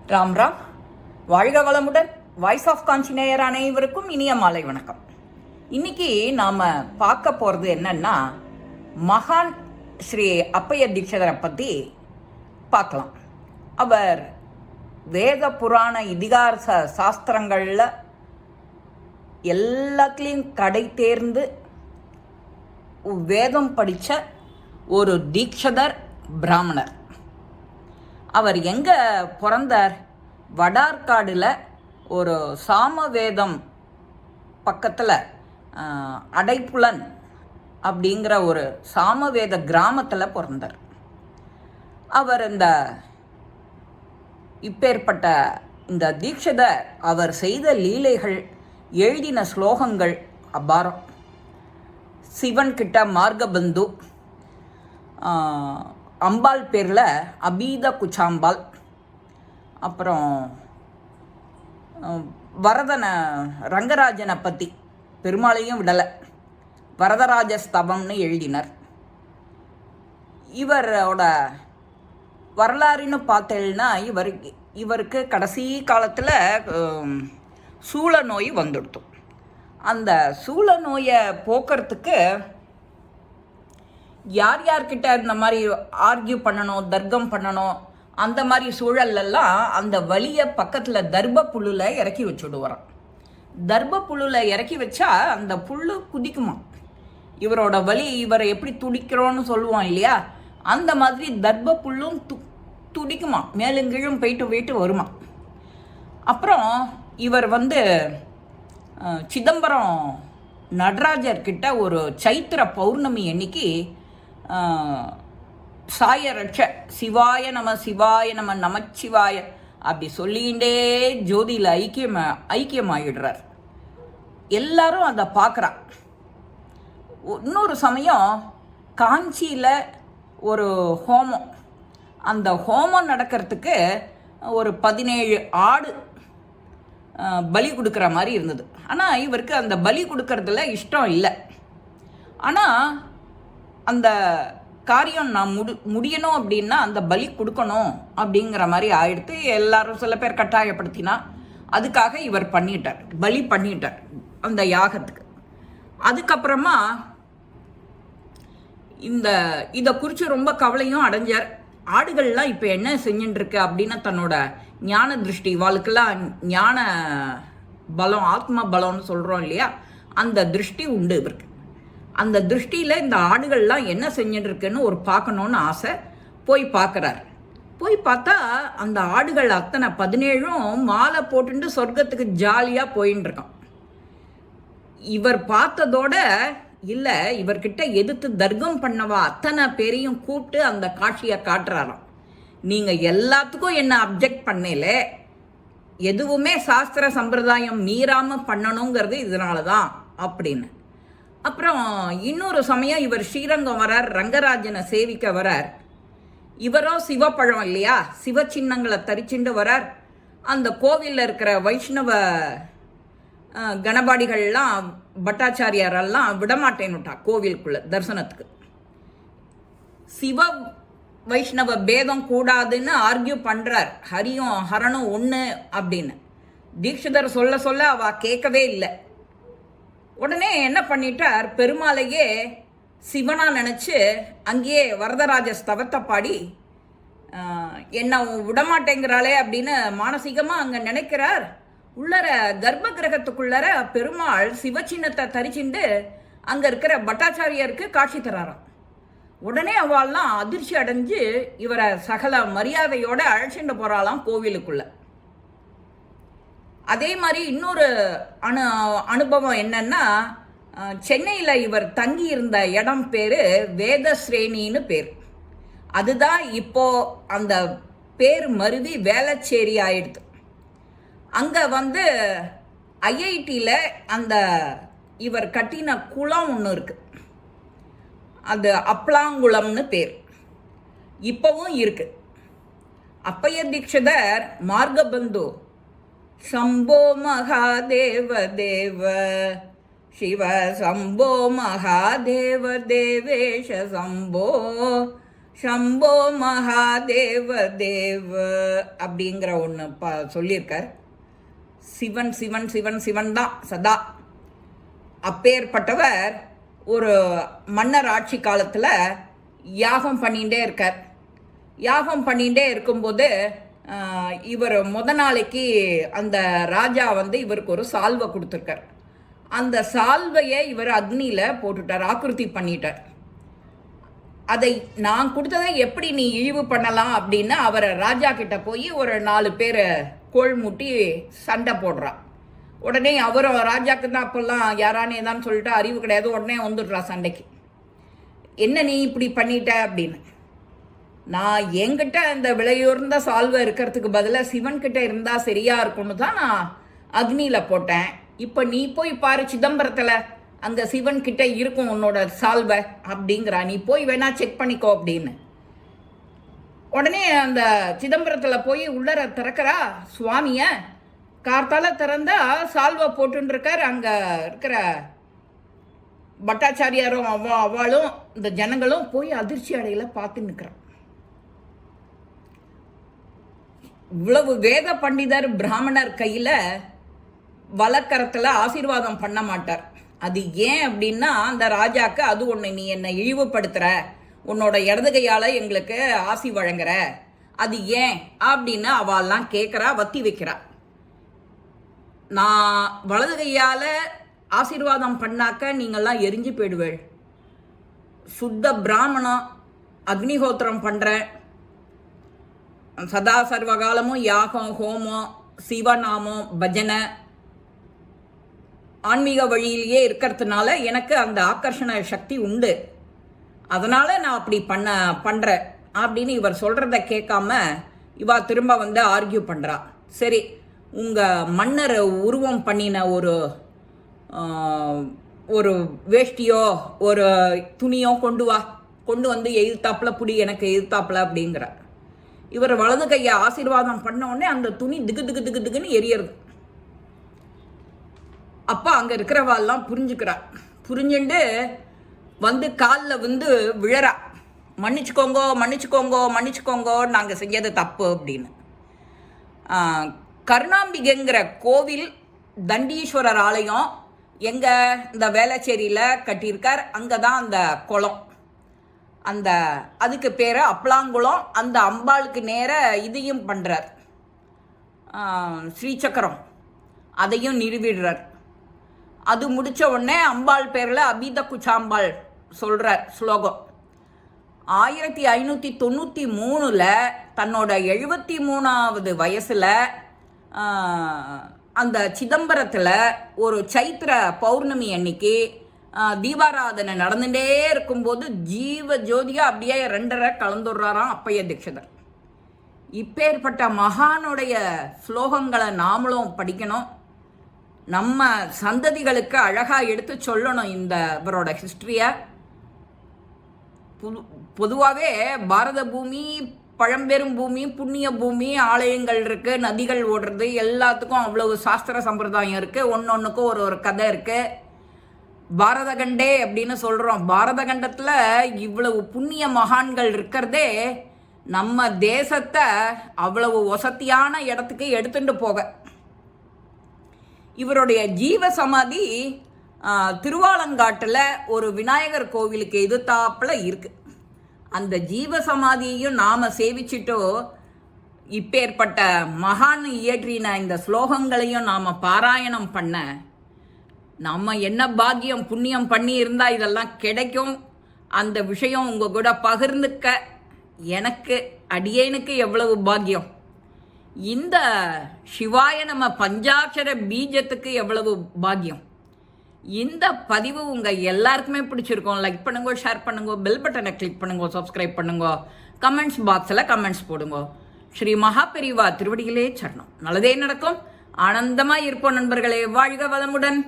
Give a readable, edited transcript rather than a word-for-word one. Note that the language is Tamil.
ராம் ராம். வாழ்க வளமுடன். வாய்ஸ் ஆஃப் காஞ்சி நேயர் அனைவருக்கும் இனிய மாலை வணக்கம். இன்னைக்கு நாம் பார்க்க போகிறது என்னன்னா, மகான் ஸ்ரீ அப்பைய தீட்சிதரை பற்றி பார்க்கலாம். அவர் வேத புராண இதிகாச சாஸ்திரங்களில் எல்லாத்துலேயும் கடை தேர்ந்து வேதம் படித்த ஒரு தீட்சிதர் பிராமணர். அவர் எங்கே பிறந்தார்? வடார்காடில் ஒரு சாமவேதம் பக்கத்தில் அடைப்புலன் அப்படிங்கிற ஒரு சாமவேத கிராமத்தில் பிறந்தார். அவர் இப்பேற்பட்ட இந்த தீட்சிதர் அவர் செய்த லீலைகள், எழுதின ஸ்லோகங்கள் அபாரம். சிவன்கிட்ட மார்கபந்து, அம்பாள் பேரில் அபீத குச்சாம்பாள், அப்புறம் வரதனை ரங்கராஜனை பற்றி பெருமாளையும் விடலை, வரதராஜ ஸ்தவம்னு எழுதினர். இவரோட வரலாறுன்னு பார்த்தேன்னா, இவருக்கு கடைசி காலத்தில் சூழ நோய் வந்துடுத்து. அந்த சூழ நோயை போக்குறதுக்கு யார் யார்கிட்ட இந்த மாதிரி ஆர்கியூ பண்ணணும், தர்க்கம் பண்ணணும், அந்த மாதிரி சூழல்லாம் அந்த வலியை பக்கத்தில் தர்ப புல்லில் இறக்கி வச்சுடுவாராம். தர்ப புல்லில் இறக்கி வச்சா அந்த புல் குதிக்குமா. இவரோட வலி, இவரை எப்படி துடிக்கிறோன்னு சொல்லுவோம் இல்லையா, அந்த மாதிரி தர்ப புல்லும் துடிக்குமா, மேலும் கீழும் போயிட்டு வருமா. அப்புறம் இவர் சிதம்பரம் நடராஜர்கிட்ட ஒரு சைத்திர பௌர்ணமி அன்னைக்கு சாயரட்ச சிவாய நம சிவாய நம நமச்சிவாய அப்படி சொல்லிகிட்டே ஜோதியில் ஐக்கியமாயிடுறார். எல்லாரும் அதை பார்க்குறா. இன்னொரு சமயம் காஞ்சியில் ஒரு ஹோமம், அந்த ஹோமம் நடக்கிறதுக்கு ஒரு 17 ஆடு பலி கொடுக்குற மாதிரி இருந்தது. ஆனால் இவருக்கு அந்த பலி கொடுக்கறதுல இஷ்டம் இல்லை. ஆனால் அந்த காரியம் நான் முடியணும் அப்படின்னா அந்த பலி கொடுக்கணும் அப்படிங்கிற மாதிரி ஆயிடுத்து. எல்லாரும் சில பேர் கட்டாயப்படுத்தினா அதுக்காக இவர் பண்ணிட்டார், பலி பண்ணிட்டார் அந்த யாகத்துக்கு. அதுக்கப்புறமா இதை குறித்து ரொம்ப கவலையும் அடைஞ்சார். ஆடுகள்லாம் இப்போ என்ன செஞ்சுட்டுருக்கு அப்படின்னு தன்னோட ஞான திருஷ்டி, வாழ்க்கெல்லாம் ஞான பலம், ஆத்ம பலம்னு சொல்கிறோம் இல்லையா, அந்த திருஷ்டி உண்டு இவருக்கு. அந்த திருஷ்டியில் இந்த ஆடுகள்லாம் என்ன செஞ்சுட்டுருக்குன்னு ஒரு பார்க்கணுன்னு ஆசை. போய் பார்க்குறார். போய் பார்த்தா அந்த ஆடுகள் அத்தனை 17 மாலை போட்டுட்டு சொர்க்கத்துக்கு ஜாலியாக போயின்னு இருக்கான். இவர் பார்த்ததோட இல்லை, இவர்கிட்ட எதிர்த்து தர்க்கம் பண்ணவா அத்தனை பேரையும் கூப்பிட்டு அந்த காட்சியை காட்டுறாராம். நீங்கள் எல்லாத்துக்கும் என்ன அப்ஜெக்ட் பண்ணல, எதுவுமே சாஸ்திர சம்பிரதாயம் மீறாமல் பண்ணணுங்கிறது இதனால தான் அப்படின்னு. அப்புறம் இன்னொரு சமயம் இவர் ஸ்ரீரங்கம் வரார், ரங்கராஜனை சேவிக்க வரார். இவரோ சிவப்பழம் இல்லையா, சிவ சின்னங்களை தரிச்சுண்டு வரார். அந்த கோவிலில் இருக்கிற வைஷ்ணவ கணபாடிகள்லாம் பட்டாச்சாரியாரெல்லாம் விடமாட்டேன்னுட்டா கோவிலுக்குள்ள தரிசனத்துக்கு. சிவ வைஷ்ணவ பேதம் கூடாதுன்னு ஆர்கியூ பண்ணுறார். ஹரியும் ஹரனும் ஒன்று அப்படின்னு தீட்சிதர் சொல்ல சொல்ல அவ கேட்கவே இல்லை. உடனே என்ன பண்ணிட்டார், பெருமாளையே சிவனா நினச்சி அங்கேயே வரதராஜ ஸ்தவத்தை பாடி என்ன விடமாட்டேங்கிறாளே அப்படின்னு மானசீகமாக அங்கே நினைக்கிறார். உள்ளர கர்ப்ப கிரகத்துக்குள்ளர பெருமாள் சிவச்சின்னத்தை தரிச்சுண்டு அங்கே இருக்கிற பட்டாச்சாரியருக்கு காட்சி தராராம். உடனே அவள்லாம் அதிர்ச்சி அடைஞ்சு இவரை சகல மரியாதையோடு அழைச்சிட்டு போகிறாளாம் கோவிலுக்குள்ள. அதே மாதிரி இன்னொரு அனுபவம் என்னன்னா, சென்னையில் இவர் தங்கி இருந்த இடம் பேர் வேதஸ்ரேணின்னு பேர். அதுதான் இப்போ அந்த பேர் மருவி வேளச்சேரி ஆயிடுது. அங்கே ஐஐடியில் அந்த இவர் கட்டின குளம் ஒன்று இருக்குது, அது அப்ளாங்குளம்னு பேர், இப்போவும் இருக்கு. அப்பைய தீட்சிதர் மார்கபந்து சம்போ மகாதேவ தேவ சிவ சம்போ மகாதேவ தேவேஷ சம்போ சம்போ மகாதேவ தேவ அப்படிங்கிற ஒன்று சொல்லியிருக்கார். சிவன் சிவன் சிவன் சிவன் தான் சதா. அப்பேற்பட்டவர் ஒரு மன்னர் ஆட்சி காலத்தில் யாகம் பண்ணிகிட்டே இருக்கார். யாகம் பண்ணிகிட்டே இருக்கும்போது இவர் நாளைக்கு அந்த ராஜா இவருக்கு ஒரு சால்வை கொடுத்துருக்கார். அந்த சால்வையை இவர் அக்னியில் போட்டுட்டார், ஆக்கிருதி பண்ணிட்டார். அதை நான் கொடுத்ததை எப்படி நீ இழிவு பண்ணலாம் அப்படின்னு அவரை ராஜா கிட்ட போய் ஒரு 4 பேர் கோள் மூட்டி சண்டை போடுறான். உடனே அவரும் ராஜாக்கு தான் அப்பெல்லாம் யாரானே தான் சொல்லிட்டு அறிவு கிடையாது, உடனே வந்துடுறா சண்டைக்கு. என்ன நீ இப்படி பண்ணிட்ட அப்படின்னு. நான் என்கிட்ட அந்த விலையுறந்த சால்வை இருக்கிறதுக்கு பதிலாக சிவன்கிட்ட இருந்தால் சரியா இருக்கும்னு தான் நான் அக்னியில் போட்டேன். இப்போ நீ போய் பாரு சிதம்பரத்தில், அங்கே சிவன் கிட்ட இருக்கும் உன்னோட சால்வை அப்படிங்கிறா, நீ போய் வேணா செக் பண்ணிக்கோ அப்படின்னு. உடனே அந்த சிதம்பரத்தில் போய் உள்ளர திறக்கிறா சுவாமிய. கார்த்தால திறந்தா சால்வை போட்டுருக்கார். அங்கே இருக்கிற பட்டாச்சாரியாரும் அவளும் இந்த ஜனங்களும் போய் அதிர்ச்சி அடையில பார்த்து நிற்கிறான். இவ்வளவு வேத பண்டிதர் பிராமணர் கையில் வலக்கரத்தில் ஆசீர்வாதம் பண்ண மாட்டார். அது ஏன் அப்படின்னா அந்த ராஜாக்கு அது ஒன்று, நீ என்னை இழிவுபடுத்துகிற, உன்னோட இடது கையால் எங்களுக்கு ஆசி வழங்குற, அது ஏன் அப்படின்னு அவெல்லாம் கேட்குறா, வத்தி வைக்கிறா. நான் வலது கையால் ஆசீர்வாதம் பண்ணாக்க நீங்கள்லாம் எரிஞ்சு போயிடுவேள். சுத்த பிராமணம், அக்னிஹோத்திரம் பண்ணுறேன், சதா சர்வகாலமும் யாகம் ஹோமம் சிவநாமம் பஜனை ஆன்மீக வழியிலேயே இருக்கிறதுனால எனக்கு அந்த ஆக்கர்ஷண சக்தி உண்டு, அதனால் நான் அப்படி பண்ணுறேன் அப்படின்னு இவர் சொல்கிறத கேட்காம இவா திரும்ப ஆர்கியூ பண்ணுறா. சரி, உங்கள் மன்னர் உருவம் பண்ணின ஒரு வேஷ்டியோ ஒரு துணியோ கொண்டு வந்து எதிர்த்தாப்புல புடி, எனக்கு எதிர்த்தாப்புல அப்படிங்கிற. இவர் வலது கையை ஆசீர்வாதம் பண்ண உடனே அந்த துணி திகு திகு திகு திகுன்னு எரியறது. அப்பா அங்கே இருக்கிறவாள்லாம் புரிஞ்சுக்கிறா. புரிஞ்சுண்டு காலில் விழறா, மன்னிச்சுக்கோங்கோ மன்னிச்சுக்கோங்கோ மன்னிச்சுக்கோங்கோ, நாங்கள் செஞ்சது தப்பு அப்படின்னு. கருணாம்பிகைங்கிற கோவில் தண்டீஸ்வரர் ஆலயம் எங்கே இந்த வேளச்சேரியில் கட்டியிருக்கார். அங்கே தான் அந்த குளம், அதுக்கு பேர் அப்பலாங்குளம். அந்த அம்பாளுக்கு நேர இதையும் பண்ணுறார், ஸ்ரீசக்கரம் அதையும் நிறுவிடுறார். அது முடித்த உடனே அம்பாள் பேரில் அபித குச்சாம்பாள் சொல்கிறார் ஸ்லோகம். 1593 தன்னோட 73வது வயசில் அந்த சிதம்பரத்தில் ஒரு சைத்திர பௌர்ணமி அன்னைக்கு தீபாராதனை நடந்துகிட்டே இருக்கும்போது ஜீவ ஜோதியாக அப்படியே 2.5 கலந்துடுறாராம் அப்பைய தீட்சிதர். இப்பேற்பட்ட மகானுடைய ஸ்லோகங்களை நாமளும் படிக்கணும், நம்ம சந்ததிகளுக்கு அழகாக எடுத்து சொல்லணும் இவரோட ஹிஸ்ட்ரியை. பொதுவாகவே பாரத பூமி பழம்பெரும் பூமி, புண்ணிய பூமி, ஆலயங்கள் இருக்குது, நதிகள் ஓடுறது, எல்லாத்துக்கும் அவ்வளவு சாஸ்திர சம்பிரதாயம் இருக்குது, ஒன்னொன்றுக்கும் ஒரு கதை இருக்குது. பாரத கண்டே அப்படின்னு சொல்கிறோம். பாரத கண்டத்தில் இவ்வளவு புண்ணிய மகான்கள் இருக்கிறதே நம்ம தேசத்தை அவ்வளவு வசதியான இடத்துக்கு எடுத்துட்டு போக. இவருடைய ஜீவ சமாதி திருவாலங்காட்டில் ஒரு விநாயகர் கோவிலுக்கு எதிர்த்தாப்புல இருக்கு. அந்த ஜீவ சமாதியையும் நாம் சேவிச்சிட்டோ இப்பேற்பட்ட மகான் இயற்றின இந்த ஸ்லோகங்களையும் நாம் பாராயணம் பண்ண நம்ம என்ன பாக்கியம் புண்ணியம் பண்ணி இருந்தால் இதெல்லாம் கிடைக்கும். அந்த விஷயம் உங்கள் கூட பகிர்ந்துக்க எனக்கு அடியேனுக்கு எவ்வளவு பாக்கியம். இந்த சிவாய நம்ம பஞ்சாட்சர பீஜத்துக்கு எவ்வளவு பாக்கியம். இந்த பதிவு உங்கள் எல்லாருக்குமே பிடிச்சிருக்கோம். லைக் பண்ணுங்க, ஷேர் பண்ணுங்க, பெல் பட்டனை கிளிக் பண்ணுங்க, சப்ஸ்கிரைப் பண்ணுங்க, கமெண்ட்ஸ் பாக்ஸில் கமெண்ட்ஸ் போடுங்க. ஸ்ரீ மகாபெரிவா திருவடிகளே சரணம். நல்லதே நடக்கும். ஆனந்தமாக இருப்போம் நண்பர்களே. வாழ்க வளமுடன்.